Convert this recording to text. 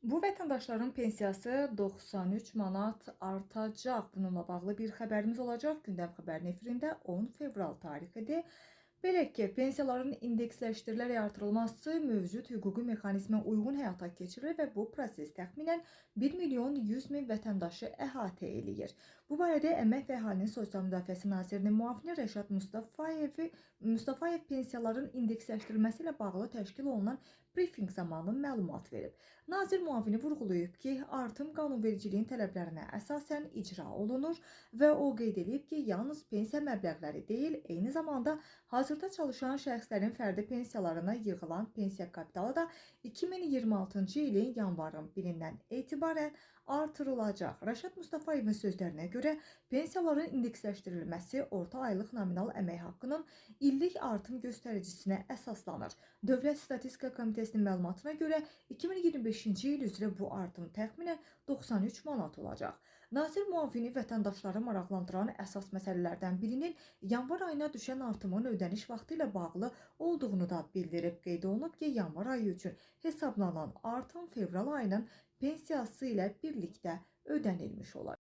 Bu vətəndaşların pensiyası 93 manat artacaq. Bununla bağlı bir xəbərimiz olacaq. Gündəm xəbərin efirində 10 fevral tarixidir. Belə ki, pensiyaların indeksləşdirilərək artırılması mövcud hüquqi mexanizmə uyğun həyata keçirilir və bu proses təxminən 1 milyon 100 min vətəndaşı əhatə eləyir. Bu barədə Əmək və Əhalinin Sosial Müdafiəsi Nazirinin müavini Rəşad Mustafayev pensiyaların indeksləşdirilməsi ilə bağlı təşkil olunan brifinq zamanı məlumat verib. Nazir müavini vurğulayıb ki, artım qanunvericiliyin tələblərinə əsasən icra olunur və o qeyd edib ki, yalnız pensiya məbləğləri deyil, eyni zamanda hazırda çalışan şəxslərin fərdi pensiyalarına yığılan pensiya kapitalı da 2026-cı ilin yanvarın 1-dən etibarən artırılacaq. Rəşad Mustafayevin sözlərinə görə pensiyaların indeksləşdirilməsi orta aylıq nominal əmək haqqının illik artım göstəricisinə əsaslanır. Dövlət Statistika Komitəsinin məlumatına görə 2025-ci il üzrə bu artım təxminən 93 manat olacaq. Nazir müavini vətəndaşları maraqlandıran əsas məsələlərdən birinin yanvar ayına düşən artımın ödəniş vaxtı ilə bağlı olduğunu da bildirib. Qeyd olunub ki, yanvar ayı üçün hesablanan artım fevral ayının pensiyası ilə birlikdə ödənilmiş olacaq.